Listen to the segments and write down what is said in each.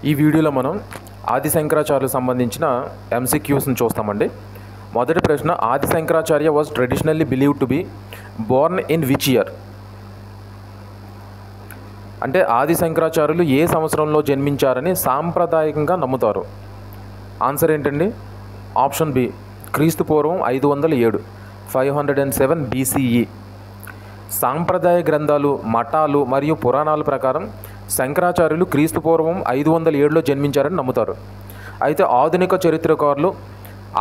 ఈ వీడియోలో మనం ఆది శంకరాచార్యులకు సంబంధించిన ఎంసీక్యూస్ని చూస్తామండి. మొదటి ప్రశ్న, ఆది Shankaracharya was traditionally believed to be born in which year? అంటే ఆది శంకరాచార్యులు ఏ సంవత్సరంలో జన్మించారని సాంప్రదాయకంగా నమ్ముతారు. ఆన్సర్ ఏంటండి? ఆప్షన్ బి, క్రీస్తు పూర్వం 507, 507 BCE. సాంప్రదాయ గ్రంథాలు, మఠాలు మరియు పురాణాల ప్రకారం శంకరాచార్యులు క్రీస్తు పూర్వం 507లో జన్మించారని నమ్ముతారు. అయితే ఆధునిక చరిత్రకారులు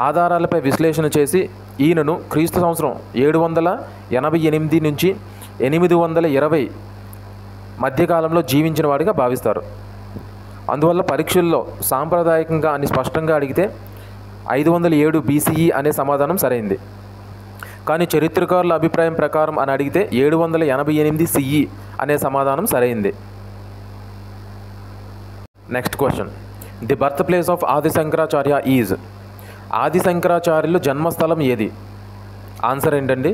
ఆధారాలపై విశ్లేషణ చేసి ఈయనను క్రీస్తు సంవత్సరం 788 నుంచి 820 మధ్యకాలంలో జీవించిన వాడిగా భావిస్తారు. అందువల్ల పరీక్షల్లో సాంప్రదాయకంగా అని స్పష్టంగా అడిగితే 507 BCE అనే సమాధానం సరైంది. కానీ చరిత్రకారుల అభిప్రాయం ప్రకారం అని అడిగితే 788 CE అనే సమాధానం సరైంది. Next question, the birth place of Adi Shankaracharya is? Adi శంకరాచార్యులు జన్మస్థలం ఏది? ఆన్సర్ ఏంటండి?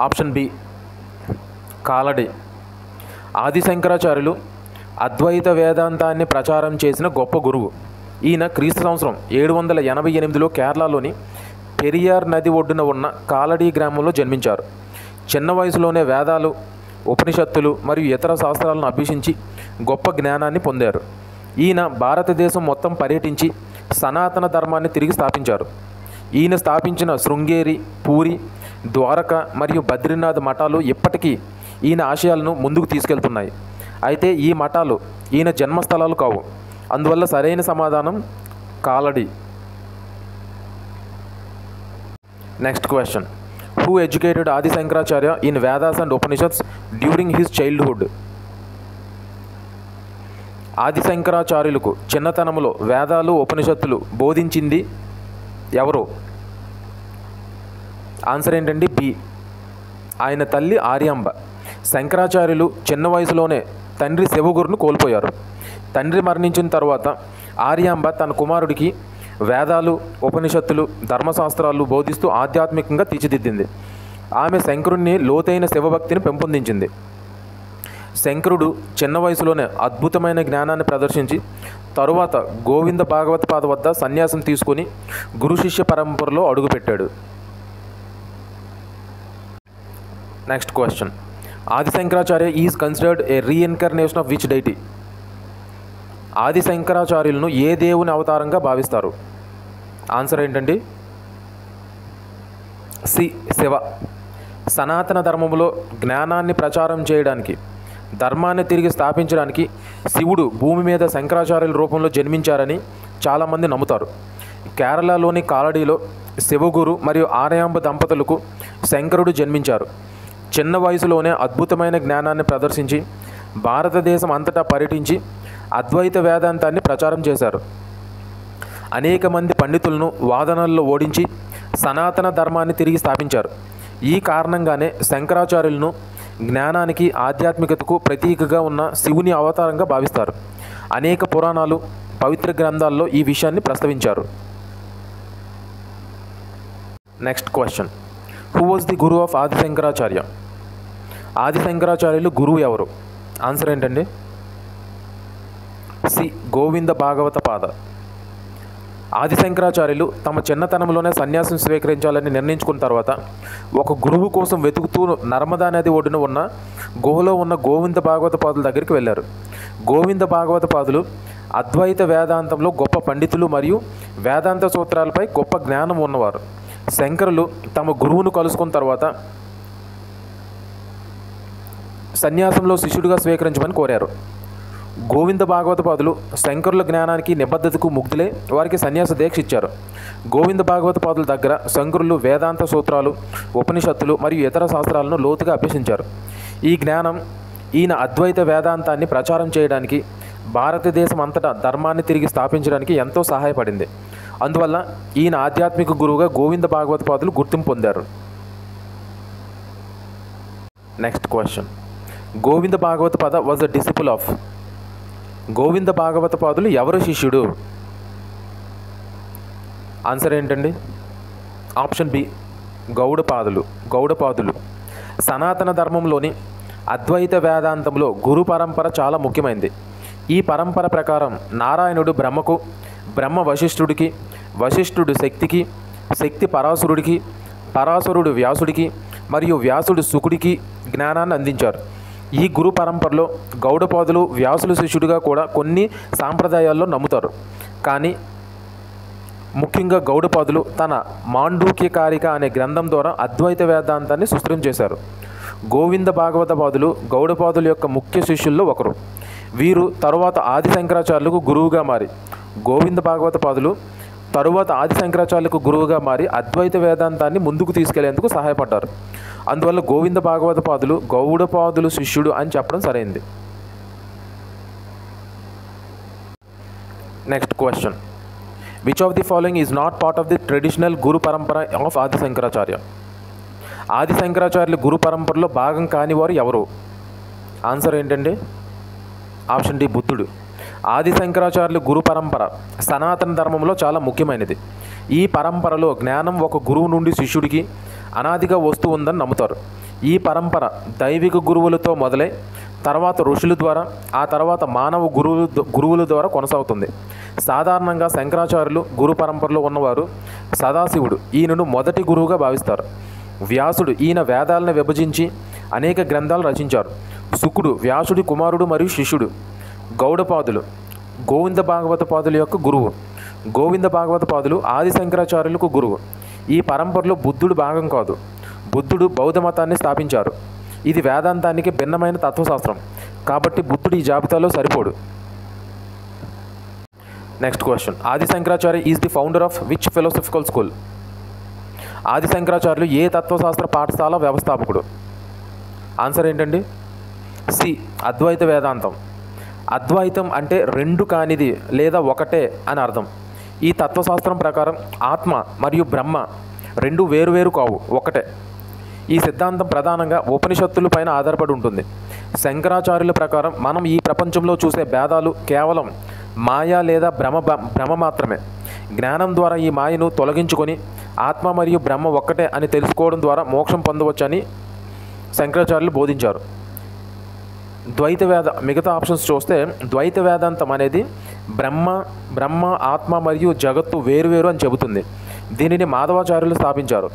Option B, Kalady. ఆది శంకరాచార్యులు అద్వైత వేదాంతాన్ని ప్రచారం చేసిన గొప్ప గురువు. ఈయన క్రీస్తు సంవత్సరం 788లో కేరళలోని పెరియార్ నది ఒడ్డున ఉన్న కాలడి గ్రామంలో జన్మించారు. చిన్న వయసులోనే వేదాలు, ఉపనిషత్తులు మరియు ఇతర శాస్త్రాలను అభ్యసించి గొప్ప జ్ఞానాన్ని పొందారు. ఈయన భారతదేశం మొత్తం పర్యటించి సనాతన ధర్మాన్ని తిరిగి స్థాపించారు. ఈయన స్థాపించిన శృంగేరి, పూరి, ద్వారక మరియు బద్రీనాథ్ మఠాలు ఇప్పటికీ ఈయన ఆశయాలను ముందుకు తీసుకెళ్తున్నాయి. అయితే ఈ మఠాలు ఈయన జన్మస్థలాలు కావు. అందువల్ల సరైన సమాధానం Kaladi. Next question, who educated Adi Shankaracharya in Vedas and Upanishads during his childhood? Adi శంకరాచార్యులకు చిన్నతనంలో వేదాలు, ఉపనిషత్తులు బోధించింది ఎవరు? ఆన్సర్ ఏంటండి? బి, ఆయన తల్లి ఆర్యాంబ. శంకరాచార్యులు చిన్న వయసులోనే తండ్రి శివగురును కోల్పోయారు. తండ్రి మరణించిన తర్వాత ఆర్యాంబ తన కుమారుడికి వేదాలు, ఉపనిషత్తులు, ధర్మశాస్త్రాలు బోధిస్తూ ఆధ్యాత్మికంగా తీర్చిదిద్దింది. ఆమె శంకరుణ్ణి లోతైన శివభక్తిని పెంపొందించింది. శంకరుడు చిన్న వయసులోనే అద్భుతమైన జ్ఞానాన్ని ప్రదర్శించి తరువాత గోవింద భాగవత పాద వద్ద సన్యాసం తీసుకుని గురు శిష్య పరంపరలో అడుగుపెట్టాడు. నెక్స్ట్ క్వశ్చన్, ఆది Shankaracharya is considered A రీఇన్కర్నేషన్ of which deity? ఆది శంకరాచార్యులను ఏ దేవుని అవతారంగా భావిస్తారు? ఆన్సర్ ఏంటండి? సి, శివ. సనాతన ధర్మంలో జ్ఞానాన్ని ప్రచారం చేయడానికి, ధర్మాన్ని తిరిగి స్థాపించడానికి శివుడు భూమి మీద శంకరాచార్యుల రూపంలో జన్మించారని చాలామంది నమ్ముతారు. కేరళలోని కాలడిలో శివగురు మరియు ఆర్యాంబ దంపతులకు శంకరుడు జన్మించారు. చిన్న వయసులోనే అద్భుతమైన జ్ఞానాన్ని ప్రదర్శించి భారతదేశం అంతటా పర్యటించి అద్వైత వేదాంతాన్ని ప్రచారం చేశారు. అనేక మంది పండితులను వాదనల్లో ఓడించి సనాతన ధర్మాన్ని తిరిగి స్థాపించారు. ఈ కారణంగానే శంకరాచార్యులను జ్ఞానానికి, ఆధ్యాత్మికతకు ప్రతీకగా ఉన్న శివుని అవతారంగా భావిస్తారు. అనేక పురాణాలు, పవిత్ర గ్రంథాల్లో ఈ విషయాన్ని ప్రస్తావించారు. Next question, who was the Guru of Adi Shankaracharya? ఆది శంకరాచార్యులు గురువు ఎవరు? ఆన్సర్ ఏంటండి? సి, గోవింద భాగవత పాద. ఆది శంకరాచార్యులు తమ చిన్నతనంలోనే సన్యాసం స్వీకరించాలని నిర్ణయించుకున్న తర్వాత ఒక గురువు కోసం వెతుకుతూ నర్మదా నది ఒడ్డున ఉన్న గుహలో ఉన్న గోవింద భాగవత పాదుల దగ్గరికి వెళ్ళారు. గోవింద భాగవత పాదులు అద్వైత వేదాంతంలో గొప్ప పండితులు మరియు వేదాంత సూత్రాలపై గొప్ప జ్ఞానం ఉన్నవారు. శంకరులు తమ గురువును కలుసుకున్న తర్వాత సన్యాసంలో శిష్యుడిగా స్వీకరించమని కోరారు. గోవింద భాగవత పాదులు శంకరుల జ్ఞానానికి, నిబద్ధతకు ముగ్ధులే వారికి సన్యాస దీక్ష ఇచ్చారు. గోవింద భాగవత పాదుల దగ్గర శంకరులు వేదాంత సూత్రాలు, ఉపనిషత్తులు మరియు ఇతర శాస్త్రాలను లోతుగా అభ్యసించారు. ఈ జ్ఞానం ఈయన అద్వైత వేదాంతాన్ని ప్రచారం చేయడానికి, భారతదేశం అంతటా ధర్మాన్ని తిరిగి స్థాపించడానికి ఎంతో సహాయపడింది. అందువల్ల ఈయన ఆధ్యాత్మిక గురువుగా గోవింద భాగవత పాదులు గుర్తింపు పొందారు. Next question, Govinda Bhagavata Pada was the disciple of? Govinda Bhagavata పాదులు ఎవరు శిష్యుడు? ఆన్సర్ ఏంటండి? ఆప్షన్ బి, గౌడపాదులు. సనాతన ధర్మంలోని అద్వైత వేదాంతంలో గురు పరంపర చాలా ముఖ్యమైనది. ఈ పరంపర ప్రకారం నారాయణుడు బ్రహ్మకు, బ్రహ్మ వశిష్ఠుడికి, వశిష్ఠుడు శక్తికి, శక్తి పరాశరుడికి, పరాశరుడు వ్యాసుడికి మరియు వ్యాసుడు శుకుడికి జ్ఞానాన్ని అందించారు. ఈ గురు పరంపరలో గౌడపాదులు వ్యాసుల శిష్యుడిగా కూడా కొన్ని సాంప్రదాయాల్లో నమ్ముతారు. కానీ ముఖ్యంగా గౌడపాదులు తన మాండూక్యకారిక అనే గ్రంథం ద్వారా అద్వైత వేదాంతాన్ని సుస్థిరం చేశారు. గోవింద భాగవతపాదులు గౌడపాదుల యొక్క ముఖ్య శిష్యుల్లో ఒకరు. వీరు తరువాత ఆది శంకరాచార్యులకు గురువుగా మారి గోవింద భాగవతపాదులు తరువాత ఆది శంకరాచార్యులకు గురువుగా మారి అద్వైత వేదాంతాన్ని ముందుకు తీసుకెళ్లేందుకు సహాయపడ్డారు. అందువల్ల గోవింద భాగవతపాదులు గౌడపాదులు శిష్యుడు అని చెప్పడం సరైంది. Next question, which of the following is not part of the traditional guru parampara of Adi Shankaracharya? ఆది శంకరాచార్యుల గురు పరంపరలో భాగం కానివారు ఎవరు? ఆన్సర్ ఏంటండి? ఆప్షన్ డి, బుద్ధుడు. ఆది శంకరాచార్యుల గురు పరంపర సనాతన ధర్మంలో చాలా ముఖ్యమైనది. ఈ పరంపరలో జ్ఞానం ఒక గురువు నుండి శిష్యుడికి అనాదిగా వస్తూ ఉందని నమ్ముతారు. ఈ పరంపర దైవిక గురువులతో మొదలై తర్వాత ఋషుల ద్వారా, ఆ తర్వాత మానవ గురువుల ద్వారా కొనసాగుతుంది. సాధారణంగా శంకరాచార్యులు గురు పరంపరలో ఉన్నవారు సదాశివుడు ఈయనను మొదటి గురువుగా భావిస్తారు. వ్యాసుడు ఈయన వేదాలను విభజించి అనేక గ్రంథాలు రచించారు. శుకుడు వ్యాసుడి కుమారుడు మరియు శిష్యుడు. గౌడపాదులు గోవింద భాగవతపాదుల యొక్క గురువు. గోవింద భాగవతపాదులు ఆది శంకరాచార్యులకు గురువు. ఈ పరంపరలో బుద్ధుడు భాగం కాదు. బుద్ధుడు బౌద్ధ మతాన్ని స్థాపించారు. ఇది వేదాంతానికి భిన్నమైన తత్వశాస్త్రం కాబట్టి బుద్ధుడు ఈ జాబితాలో సరిపోడు. నెక్స్ట్ క్వశ్చన్, ఆది Shankaracharya is the founder of which philosophical school? ఆది శంకరాచార్యులు ఏ తత్వశాస్త్ర పాఠశాల వ్యవస్థాపకుడు? ఆన్సర్ ఏంటండి? సి, అద్వైత వేదాంతం. అద్వైతం అంటే రెండు కానిది లేదా ఒకటే అని అర్థం. ఈ తత్వశాస్త్రం ప్రకారం ఆత్మ మరియు బ్రహ్మ రెండు వేరువేరు కావు, ఒకటే. ఈ సిద్ధాంతం ప్రధానంగా ఉపనిషత్తుల పైన ఆధారపడి ఉంటుంది. శంకరాచార్యుల ప్రకారం మనం ఈ ప్రపంచంలో చూసే భేదాలు కేవలం మాయ లేదా భ్రమ మాత్రమే. జ్ఞానం ద్వారా ఈ మాయను తొలగించుకొని ఆత్మ మరియు బ్రహ్మ ఒక్కటే అని తెలుసుకోవడం ద్వారా మోక్షం పొందవచ్చని శంకరాచార్యులు బోధించారు. మిగతా ఆప్షన్స్ చూస్తే ద్వైత వేదాంతం అనేది బ్రహ్మ ఆత్మ మరియు జగత్తు వేరువేరు అని చెబుతుంది. దీనిని మాధవాచార్యులు స్థాపించారు.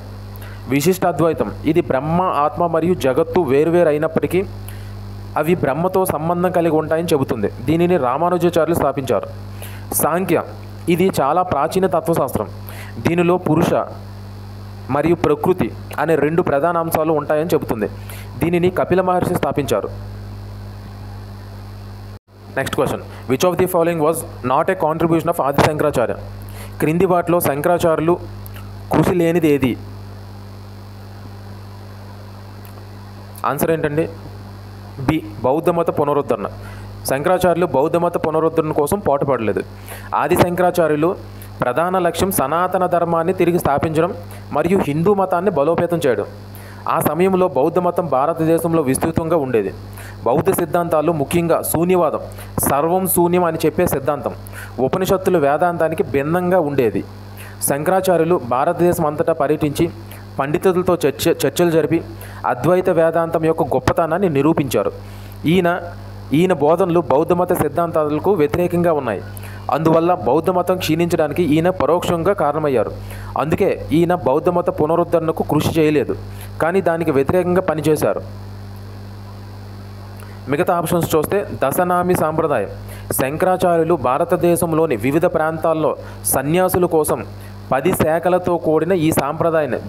విశిష్ట అద్వైతం ఇది బ్రహ్మ ఆత్మ మరియు జగత్తు వేరువేరు అయినప్పటికీ అవి బ్రహ్మతో సంబంధం కలిగి ఉంటాయని చెబుతుంది. దీనిని రామానుజాచార్యులు స్థాపించారు. సాంఖ్య ఇది చాలా ప్రాచీన తత్వశాస్త్రం. దీనిలో పురుష మరియు ప్రకృతి అనే రెండు ప్రధాన అంశాలు ఉంటాయని చెబుతుంది. దీనిని కపిల మహర్షి స్థాపించారు. Next question, which of the following was not a contribution of Adi Shankaracharya? క్రింది వాటిలో శంకరాచార్యులు కృషి లేనిది ఏది? ఆన్సర్ ఏంటండి? బి, బౌద్ధమత పునరుద్ధరణ. శంకరాచార్యులు బౌద్ధమత పునరుద్ధరణ కోసం పాటుపడలేదు. ఆది శంకరాచార్యులు ప్రధాన లక్ష్యం సనాతన ధర్మాన్ని తిరిగి స్థాపించడం మరియు హిందూ మతాన్ని బలోపేతం చేయడం. ఆ సమయంలో బౌద్ధ మతం భారతదేశంలో విస్తృతంగా ఉండేది. బౌద్ధ సిద్ధాంతాలు ముఖ్యంగా శూన్యవాదం, సర్వం శూన్యం అని చెప్పే సిద్ధాంతం ఉపనిషత్తులు వేదాంతానికి భిన్నంగా ఉండేది. శంకరాచార్యులు భారతదేశం అంతటా పర్యటించి పండితులతో చర్చలు జరిపి అద్వైత వేదాంతం యొక్క గొప్పతనాన్ని నిరూపించారు. ఈయన బోధనలు బౌద్ధమత సిద్ధాంతాలకు వ్యతిరేకంగా ఉన్నాయి. అందువల్ల బౌద్ధ మతం క్షీణించడానికి ఈయన పరోక్షంగా కారణమయ్యారు. అందుకే ఈయన బౌద్ధమత పునరుద్ధరణకు కృషి చేయలేదు, కానీ దానికి వ్యతిరేకంగా పనిచేశారు. మిగతా ఆప్షన్స్ చూస్తే దశనామి సాంప్రదాయం. శంకరాచార్యులు భారతదేశంలోని వివిధ ప్రాంతాల్లో సన్యాసుల కోసం 10 శాఖలతో కూడిన ఈ సాంప్రదాయాన్ని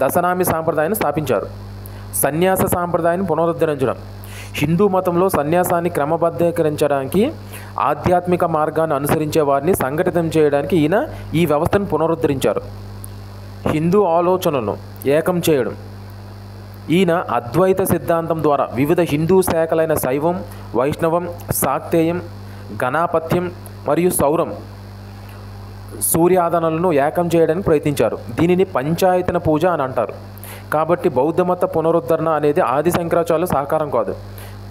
దశనామి సాంప్రదాయాన్ని స్థాపించారు. సన్యాస సాంప్రదాయాన్ని పునరుద్ధరించడం. హిందూ మతంలో సన్యాసాన్ని క్రమబద్ధీకరించడానికి ఆధ్యాత్మిక మార్గాన్ని అనుసరించే వారిని సంఘటితం చేయడానికి ఈయన ఈ వ్యవస్థను పునరుద్ధరించారు. హిందూ ఆలోచనలను ఏకం చేయడం. ఈయన అద్వైత సిద్ధాంతం ద్వారా వివిధ హిందూ శాఖలైన శైవం, వైష్ణవం, శాక్తేయం, గణాపత్యం మరియు సౌరం సూర్యాదనలను ఏకం చేయడానికి ప్రయత్నించారు. దీనిని పంచాయతన పూజ అని అంటారు. కాబట్టి బౌద్ధమత పునరుద్ధరణ అనేది ఆది శంకరాచార్యుల సహకారం కాదు,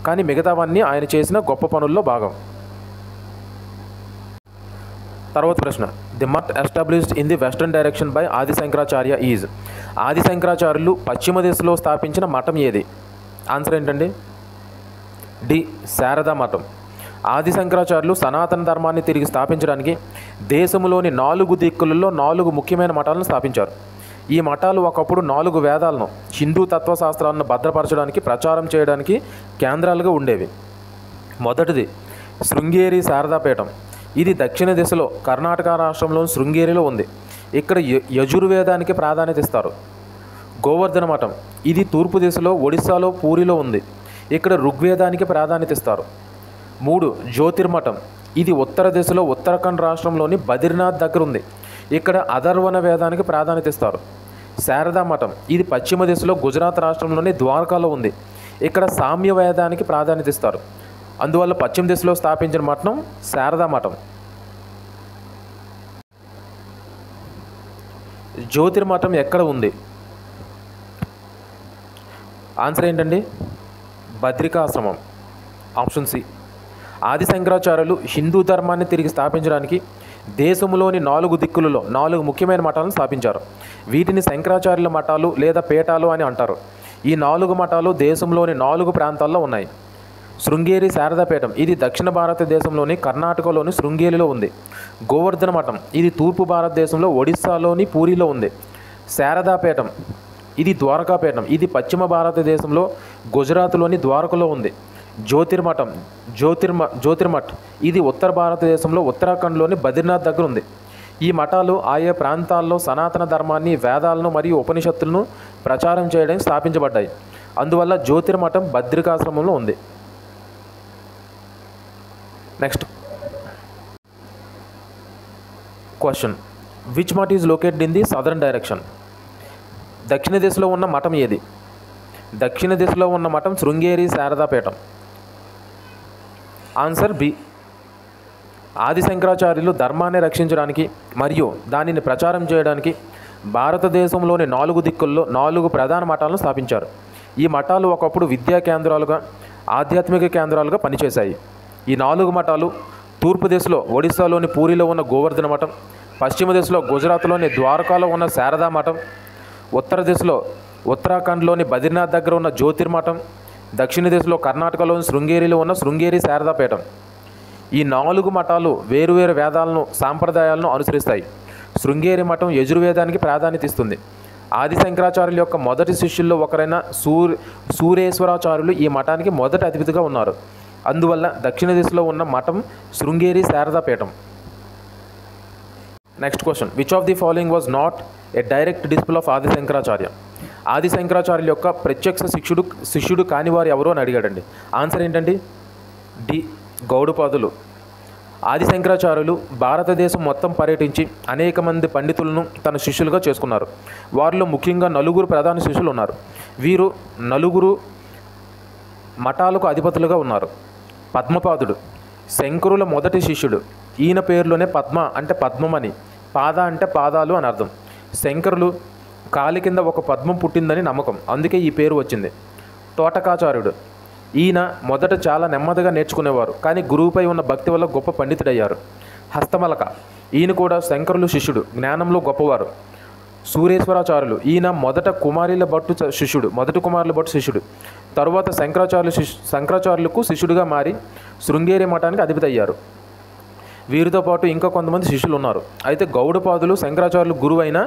కానీ మిగతావన్నీ ఆయన చేసిన గొప్ప పనుల్లో భాగం. తర్వాత ప్రశ్న, ది మత్ established in the western direction by ఆది శంకరాచార్య ఈజ్. ఆది శంకరాచార్యులు పశ్చిమ దిశలో స్థాపించిన మఠం ఏది? ఆన్సర్ ఏంటండి? డి. శారదా మఠం. ఆది శంకరాచార్యులు సనాతన ధర్మాన్ని తిరిగి స్థాపించడానికి దేశంలోని 4 దిక్కులలో 4 ముఖ్యమైన మఠాలను స్థాపించారు. ఈ మఠాలు ఒకప్పుడు 4 వేదాలను, హిందూ తత్వశాస్త్రాలను భద్రపరచడానికి, ప్రచారం చేయడానికి కేంద్రాలుగా ఉండేవి. మొదటిది శృంగేరి శారదాపీఠం. ఇది దక్షిణ దిశలో కర్ణాటక రాష్ట్రంలోని శృంగేరిలో ఉంది. ఇక్కడ యజుర్వేదానికి ప్రాధాన్యత ఇస్తారు. గోవర్ధన మఠం. ఇది తూర్పు దిశలో ఒడిస్సాలో పూరిలో ఉంది. ఇక్కడ ఋగ్వేదానికి ప్రాధాన్యత ఇస్తారు. 3 జ్యోతిర్మఠం. ఇది ఉత్తర దిశలో ఉత్తరాఖండ్ రాష్ట్రంలోని బద్రీనాథ్ దగ్గర ఉంది. ఇక్కడ అథర్వణ వేదానికి ప్రాధాన్యత ఇస్తారు. శారదా మఠం. ఇది పశ్చిమ దిశలో గుజరాత్ రాష్ట్రంలోని ద్వారకాలో ఉంది. ఇక్కడ సామ్య వేదానికి ప్రాధాన్యత ఇస్తారు. అందువల్ల పశ్చిమ దిశలో స్థాపించిన మఠం శారదా మఠం. జ్యోతిర్మఠం ఎక్కడ ఉంది? ఆన్సర్ ఏంటండి? బద్రికాశ్రమం. Option C. ఆది శంకరాచార్యులు హిందూ ధర్మాన్ని తిరిగి స్థాపించడానికి దేశంలోని 4 దిక్కులలో 4 ముఖ్యమైన మఠాలను స్థాపించారు. వీటిని శంకరాచార్యుల మఠాలు లేదా పీఠాలు అని అంటారు. ఈ 4 మఠాలు దేశంలోని 4 ప్రాంతాల్లో ఉన్నాయి. శృంగేరి శారదాపీఠం. ఇది దక్షిణ భారతదేశంలోని కర్ణాటకలోని శృంగేరిలో ఉంది. గోవర్ధన మఠం. ఇది తూర్పు భారతదేశంలో ఒడిస్సాలోని పూరిలో ఉంది. శారదాపీఠం. ఇది ద్వారకాపీఠం. ఇది పశ్చిమ భారతదేశంలో గుజరాత్లోని ద్వారకలో ఉంది. జ్యోతిర్మఠ్. ఇది ఉత్తర భారతదేశంలో ఉత్తరాఖండ్లోని బద్రీనాథ్ దగ్గర ఉంది. ఈ మఠాలు ఆయా ప్రాంతాల్లో సనాతన ధర్మాన్ని, వేదాలను మరియు ఉపనిషత్తులను ప్రచారం చేయడానికి స్థాపించబడ్డాయి. అందువల్ల జ్యోతిర్మఠం బద్రికాశ్రమంలో ఉంది. Next question. Which Math is located in the southern direction? దక్షిణ దిశలో ఉన్న మఠం ఏది? దక్షిణ దిశలో ఉన్న మఠం శృంగేరి శారదాపీఠం. Answer B. ఆది శంకరాచార్యులు ధర్మాన్ని రక్షించడానికి మరియు దానిని ప్రచారం చేయడానికి భారతదేశంలోని 4 దిక్కుల్లో 4 ప్రధాన మఠాలను స్థాపించారు. ఈ మఠాలు ఒకప్పుడు విద్యా కేంద్రాలుగా, ఆధ్యాత్మిక కేంద్రాలుగా పనిచేశాయి. ఈ 4 మఠాలు తూర్పు దిశలో ఒడిస్సాలోని పూరిలో ఉన్న గోవర్ధన మఠం, పశ్చిమ దిశలో గుజరాత్లోని ద్వారకాలో ఉన్న శారదా మఠం, ఉత్తర దిశలో ఉత్తరాఖండ్లోని బద్రీనాథ్ దగ్గర ఉన్న జ్యోతిర్మఠం, దక్షిణ దిశలో కర్ణాటకలోని శృంగేరిలో ఉన్న శృంగేరి శారదాపీఠం. ఈ 4 మఠాలు వేరువేరు వేదాలను, సాంప్రదాయాలను అనుసరిస్తాయి. శృంగేరి మఠం యజుర్వేదానికి ప్రాధాన్యత ఇస్తుంది. ఆది శంకరాచార్యుల యొక్క మొదటి శిష్యుల్లో ఒకరైన సూరేశ్వరాచార్యులు ఈ మఠానికి మొదటి అధిపతిగా ఉన్నారు. అందువల్ల దక్షిణ దిశలో ఉన్న మఠం Sringeri Sharada Peetham. Next question. Which of the following was not a direct disciple of Adi Shankaracharya? ఆది శంకరాచార్యుల యొక్క ప్రత్యక్ష శిష్యుడు కానివారు ఎవరు అని అడిగాడండి. ఆన్సర్ ఏంటండి? డి. గౌడపాదులు. ఆది శంకరాచార్యులు భారతదేశం మొత్తం పర్యటించి అనేక మంది పండితులను తన శిష్యులుగా చేసుకున్నారు. వారిలో ముఖ్యంగా 4 ప్రధాన శిష్యులు ఉన్నారు. వీరు 4 మఠాలకు అధిపతులుగా ఉన్నారు. పద్మపాదుడు శంకరుల మొదటి శిష్యుడు. ఈయన పేరులోనే పద్మ అంటే పద్మమని, పాద అంటే పాదాలు అని అర్థం. శంకరులు కాలి కింద ఒక పద్మం పుట్టిందని నమ్మకం, అందుకే ఈ పేరు వచ్చింది. తోటకాచార్యుడు. ఈయన మొదట చాలా నెమ్మదిగా నేర్చుకునేవారు, కానీ గురువుపై ఉన్న భక్తి వల్ల గొప్ప పండితుడయ్యారు. హస్తమలక. ఈయన కూడా శంకరులు శిష్యుడు, జ్ఞానంలో గొప్పవారు. సూరేశ్వరాచార్యులు. ఈయన మొదటి కుమారుల భట్టు శిష్యుడు. తరువాత శంకరాచార్యులకు శిష్యుడిగా మారి శృంగేరి మఠానికి అధిపతి అయ్యారు. వీరితో పాటు ఇంకా కొంతమంది శిష్యులు ఉన్నారు. అయితే గౌడపాదులు శంకరాచార్యులు గురువు అయిన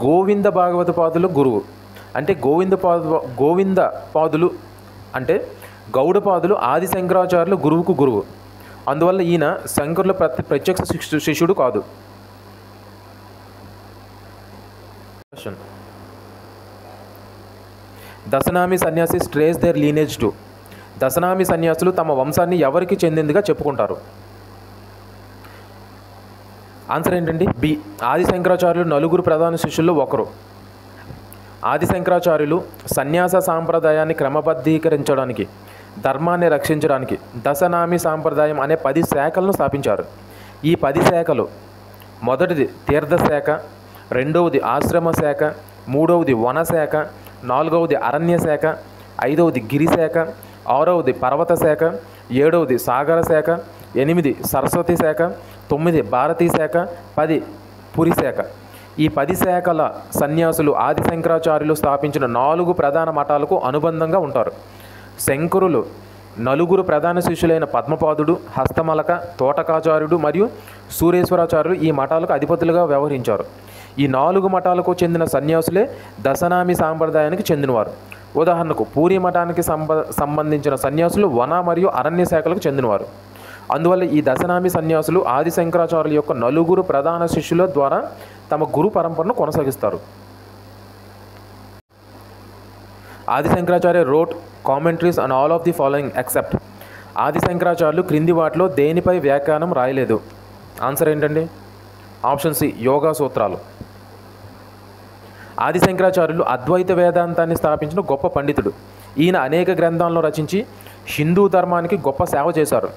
గోవింద భాగవత పాదులు గురువు. అంటే గౌడపాదులు ఆది శంకరాచార్యులు గురువుకు గురువు. అందువల్ల ఈయన శంకరుల ప్రత్యక్ష శిష్యుడు కాదు. దశనామి సన్యాసి trace there lineage to? Dashnami సన్యాసులు తమ వంశాన్ని ఎవరికి చెందిందిగా చెప్పుకుంటారు? ఆన్సర్ ఏంటండి? బి. ఆది శంకరాచార్యులు 4 ప్రధాన శిష్యుల్లో ఒకరు. ఆది శంకరాచార్యులు సన్యాస సాంప్రదాయాన్ని క్రమబద్ధీకరించడానికి, ధర్మాన్ని రక్షించడానికి దశనామి సాంప్రదాయం అనే 10 శాఖలను స్థాపించారు. ఈ 10 శాఖలు: మొదటిది తీర్థశాఖ, రెండవది ఆశ్రమ శాఖ, మూడవది వనశాఖ, నాలుగవది అరణ్య శాఖ, ఐదవది గిరిశాఖ, ఆరవది పర్వత శాఖ, ఏడవది సాగర శాఖ, 8 సరస్వతి శాఖ, 9 భారతీ శాఖ, 10 పురి శాఖ. ఈ 10 శాఖల సన్యాసులు ఆది శంకరాచార్యులు స్థాపించిన 4 ప్రధాన మఠాలకు అనుబంధంగా ఉంటారు. శంకరులు నలుగురు ప్రధాన శిష్యులైన పద్మపాదుడు, హస్తమలక, తోటకాచార్యుడు మరియు సూరేశ్వరాచార్యులు ఈ మఠాలకు అధిపతులుగా వ్యవహరించారు. ఈ 4 మఠాలకు చెందిన సన్యాసులే దశనామి సాంప్రదాయానికి చెందినవారు. ఉదాహరణకు పూరి మఠానికి సంబంధించిన సన్యాసులు వన మరియు అరణ్య శాఖలకు చెందినవారు. అందువల్ల ఈ దశనామి సన్యాసులు ఆది శంకరాచార్యుల యొక్క 4 ప్రధాన శిష్యుల ద్వారా తమ గురు పరంపరను కొనసాగిస్తారు. ఆది Shankaracharya wrote commentaries on all of the following except. ఆది శంకరాచార్యులు క్రింది వాటిలో దేనిపై వ్యాఖ్యానం రాయలేదు? ఆన్సర్ ఏంటండి? ఆప్షన్ సి, యోగా సూత్రాలు. ఆది శంకరాచార్యులు అద్వైత వేదాంతాన్ని స్థాపించిన గొప్ప పండితుడు. ఈయన అనేక గ్రంథాలను రచించి హిందూ ధర్మానికి గొప్ప సేవ చేశారు.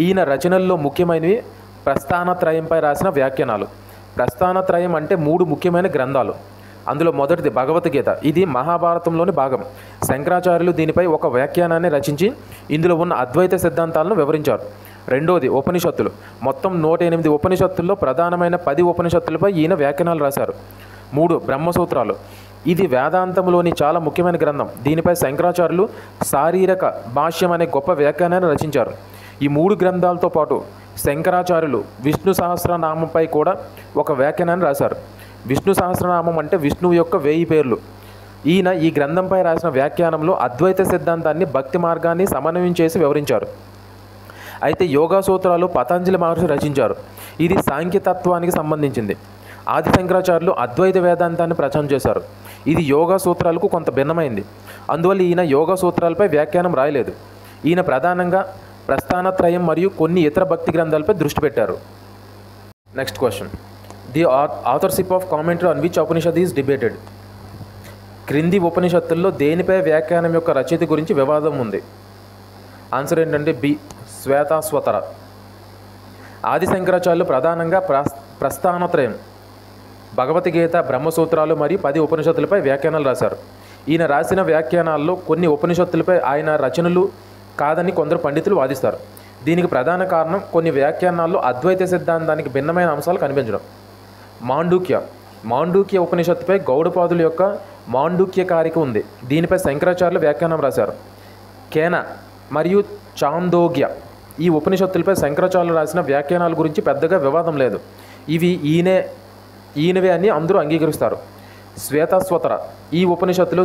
ఈయన రచనల్లో ముఖ్యమైనవి ప్రస్థానత్రయంపై రాసిన వ్యాఖ్యానాలు. ప్రస్థానత్రయం అంటే 3 ముఖ్యమైన గ్రంథాలు. అందులో మొదటిది భగవద్గీత. ఇది మహాభారతంలోని భాగం. శంకరాచార్యులు దీనిపై ఒక వ్యాఖ్యానాన్ని రచించి ఇందులో ఉన్న అద్వైత సిద్ధాంతాలను వివరించారు. రెండోది ఉపనిషత్తులు. మొత్తం 108 ఉపనిషత్తుల్లో ప్రధానమైన 10 ఉపనిషత్తులపై ఈయన వ్యాఖ్యానాలు రాశారు. 3 బ్రహ్మసూత్రాలు. ఇది వేదాంతంలోని చాలా ముఖ్యమైన గ్రంథం. దీనిపై శంకరాచార్యులు శారీరక భాష్యం అనే గొప్ప వ్యాఖ్యానాన్ని రచించారు. ఈ 3 గ్రంథాలతో పాటు శంకరాచార్యులు విష్ణు సహస్రనామంపై కూడా ఒక వ్యాఖ్యానాన్ని రాశారు. విష్ణు సహస్రనామం అంటే విష్ణువు యొక్క 1000 పేర్లు. ఈయన ఈ గ్రంథంపై రాసిన వ్యాఖ్యానంలో అద్వైత సిద్ధాంతాన్ని, భక్తి మార్గాన్ని సమన్వయం చేసి వివరించారు. అయితే యోగా సూత్రాలు పతంజలి మహర్షి రచించారు. ఇది సాంఖ్యతత్వానికి సంబంధించింది. ఆది శంకరాచార్యులు అద్వైత వేదాంతాన్ని ప్రచారం చేశారు. ఇది యోగా సూత్రాలకు కొంత భిన్నమైంది. అందువల్ల ఈయన యోగా సూత్రాలపై వ్యాఖ్యానం రాయలేదు. ఈయన ప్రధానంగా ప్రస్థానత్రయం మరియు కొన్ని ఇతర భక్తి గ్రంథాలపై దృష్టి పెట్టారు. Next question. The authorship of commentary on which Upanishad is debated. క్రింది ఉపనిషత్తుల్లో దేనిపై వ్యాఖ్యానం యొక్క రచయిత గురించి వివాదం ఉంది? ఆన్సర్ ఏంటంటే బి, శ్వేతాశ్వతర. ఆది శంకరాచార్యులు ప్రధానంగా ప్రస్థానత్రయం, భగవద్గీత, బ్రహ్మసూత్రాలు మరియు 10 ఉపనిషత్తులపై వ్యాఖ్యానాలు రాశారు. ఈయన రాసిన వ్యాఖ్యానాల్లో కొన్ని ఉపనిషత్తులపై ఆయన రచనలు కాదని కొందరు పండితులు వాదిస్తారు. దీనికి ప్రధాన కారణం కొన్ని వ్యాఖ్యానాల్లో అద్వైత సిద్ధాంతానికి భిన్నమైన అంశాలు కనిపించడం. మాండూక్య ఉపనిషత్తుపై గౌడపాదుల యొక్క మాండూక్యకారిక ఉంది. దీనిపై శంకరాచార్యులు వ్యాఖ్యానం రాశారు. కేన మరియు చాందోగ్య ఈ ఉపనిషత్తులపై శంకరాచార్యులు రాసిన వ్యాఖ్యానాల గురించి పెద్దగా వివాదం లేదు. ఇవి ఈయనవే అని అందరూ అంగీకరిస్తారు. శ్వేతాశ్వతర ఈ ఉపనిషత్తులో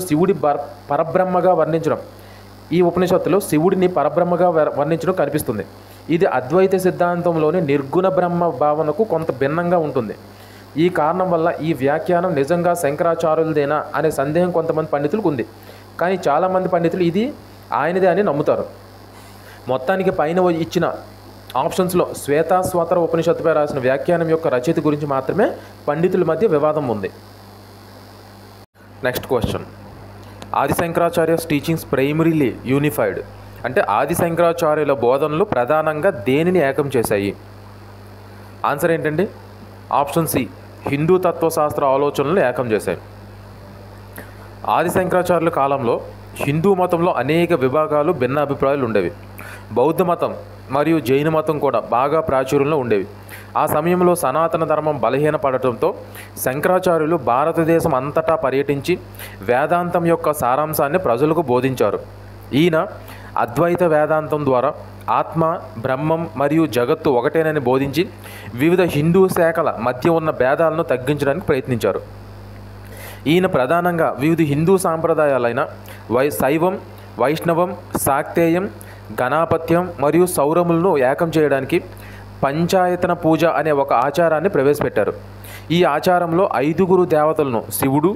ఈ ఉపనిషత్తులో శివుడిని పరబ్రహ్మగా వర్ణించడం కనిపిస్తుంది. ఇది అద్వైత సిద్ధాంతంలోని నిర్గుణ బ్రహ్మ భావనకు కొంత భిన్నంగా ఉంటుంది. ఈ కారణం వల్ల ఈ వ్యాఖ్యానం నిజంగా శంకరాచార్యులదేనా అనే సందేహం కొంతమంది పండితులకు ఉంది. కానీ చాలామంది పండితులు ఇది ఆయనదే అని నమ్ముతారు. మొత్తానికి పైన ఇచ్చిన ఆప్షన్స్లో శ్వేతాశ్వతర ఉపనిషత్తుపై రాసిన వ్యాఖ్యానం యొక్క రచయిత గురించి మాత్రమే పండితుల మధ్య వివాదం ఉంది. Next question. ఆది శంకరాచార్యస్ టీచింగ్స్ ప్రైమరీలీ యూనిఫైడ్. అంటే ఆది శంకరాచార్యుల బోధనలు ప్రధానంగా దేనిని ఏకం చేశాయి? ఆన్సర్ ఏంటండి? ఆప్షన్ సి, హిందూ తత్వశాస్త్ర ఆలోచనలు ఏకం చేశాయి. ఆది శంకరాచార్యుల కాలంలో హిందూ మతంలో అనేక విభాగాలు, భిన్న అభిప్రాయాలు ఉండేవి. బౌద్ధ మతం మరియు జైన మతం కూడా బాగా ప్రాచుర్యంలో ఉండేవి. ఆ సమయంలో సనాతన ధర్మం బలహీనపడటంతో శంకరాచార్యులు భారతదేశం అంతటా పర్యటించి వేదాంతం యొక్క సారాంశాన్ని ప్రజలకు బోధించారు. ఈయన అద్వైత వేదాంతం ద్వారా ఆత్మ, బ్రహ్మం మరియు జగత్తు ఒకటేనని బోధించి వివిధ హిందూ శాఖల మధ్య ఉన్న భేదాలను తగ్గించడానికి ప్రయత్నించారు. ఈయన ప్రధానంగా వివిధ హిందూ సాంప్రదాయాలైన శైవం, వైష్ణవం, శాక్తేయం, గణాపత్యం మరియు సౌరములను ఏకం చేయడానికి పంచాయతన పూజ అనే ఒక ఆచారాన్ని ప్రవేశపెట్టారు. ఈ ఆచారంలో 5 దేవతలను శివుడు,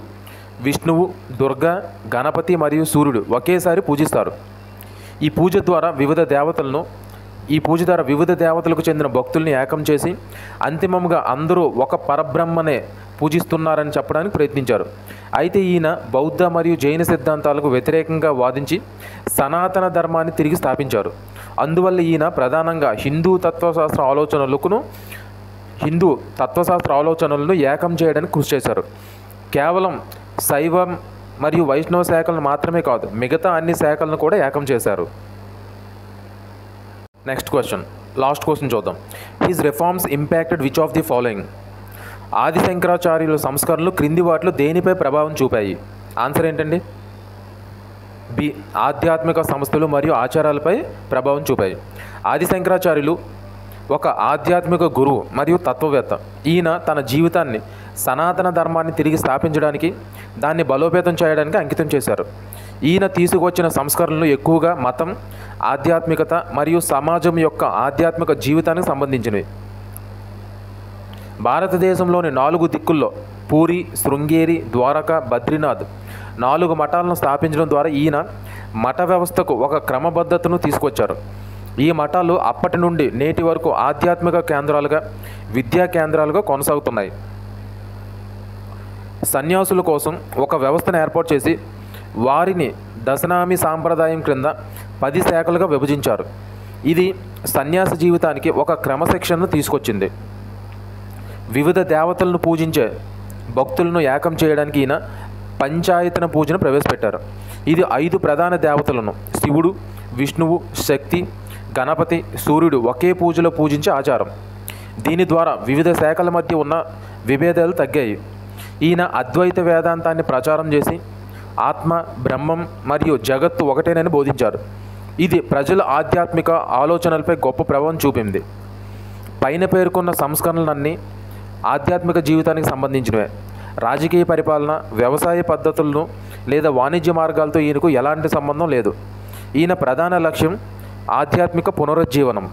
విష్ణువు, దుర్గా, గణపతి మరియు సూర్యుడు ఒకేసారి పూజిస్తారు. ఈ పూజ ద్వారా వివిధ దేవతలకు చెందిన భక్తుల్ని ఏకం చేసి అంతిమంగా అందరూ ఒక పరబ్రహ్మనే పూజిస్తున్నారని చెప్పడానికి ప్రయత్నించారు. అయితే ఈయన బౌద్ధ మరియు జైన సిద్ధాంతాలకు వ్యతిరేకంగా వాదించి సనాతన ధర్మాన్ని తిరిగి స్థాపించారు. అందువల్ల ఈయన ప్రధానంగా హిందూ తత్వశాస్త్ర ఆలోచనలను ఏకం చేయడానికి కృషి చేశారు. కేవలం శైవం మరియు వైష్ణవ శాఖలను మాత్రమే కాదు, మిగతా అన్ని శాఖలను కూడా ఏకం చేశారు. నెక్స్ట్ క్వశ్చన్, లాస్ట్ క్వశ్చన్ చూద్దాం. His reforms impacted which of the following? ఆది శంకరాచార్యుల సంస్కరణలు క్రింది వాటిలో దేనిపై ప్రభావం చూపాయి? ఆన్సర్ ఏంటండి? బి. ఆధ్యాత్మిక సంస్థలు మరియు ఆచారాలపై ప్రభావం చూపాయి. ఆది శంకరాచార్యులు ఒక ఆధ్యాత్మిక గురువు మరియు తత్వవేత్త. ఈయన తన జీవితాన్ని సనాతన ధర్మాన్ని తిరిగి స్థాపించడానికి, దాన్ని బలోపేతం చేయడానికి అంకితం చేశారు. ఈయన తీసుకువచ్చిన సంస్కరణలు ఎక్కువగా మతం, ఆధ్యాత్మికత మరియు సమాజం యొక్క ఆధ్యాత్మిక జీవితానికి సంబంధించినవి. భారతదేశంలోని 4 దిక్కుల్లో పూరి, శృంగేరి, ద్వారక, బద్రీనాథ్ 4 మఠాలను స్థాపించడం ద్వారా ఈయన మఠ వ్యవస్థకు ఒక క్రమబద్ధతను తీసుకొచ్చారు. ఈ మఠాలు అప్పటి నుండి నేటి వరకు ఆధ్యాత్మిక కేంద్రాలుగా, విద్యా కేంద్రాలుగా కొనసాగుతున్నాయి. సన్యాసుల కోసం ఒక వ్యవస్థను ఏర్పాటు చేసి వారిని దశనామి సాంప్రదాయం క్రింద 10 శాఖలుగా విభజించారు. ఇది సన్యాస జీవితానికి ఒక క్రమశిక్షణను తీసుకొచ్చింది. వివిధ దేవతలను పూజించే భక్తులను ఏకం చేయడానికి ఈయన పంచాయతన పూజను ప్రవేశపెట్టారు. ఇది 5 ప్రధాన దేవతలను శివుడు, విష్ణువు, శక్తి, గణపతి, సూర్యుడు ఒకే పూజలో పూజించే ఆచారం. దీని ద్వారా వివిధ శాఖల మధ్య ఉన్న విభేదాలు తగ్గాయి. ఈయన అద్వైత వేదాంతాన్ని ప్రచారం చేసి ఆత్మ, బ్రహ్మం మరియు జగత్తు ఒకటేనని బోధించారు. ఇది ప్రజల ఆధ్యాత్మిక ఆలోచనలపై గొప్ప ప్రభావం చూపింది. పైన పేర్కొన్న సంస్కరణలన్నీ ఆధ్యాత్మిక జీవితానికి సంబంధించినవే. రాజకీయ పరిపాలన, వ్యవసాయ పద్ధతులను లేదా వాణిజ్య మార్గాలతో ఈయనకు ఎలాంటి సంబంధం లేదు. ఈయన ప్రధాన లక్ష్యం ఆధ్యాత్మిక పునరుజ్జీవనం.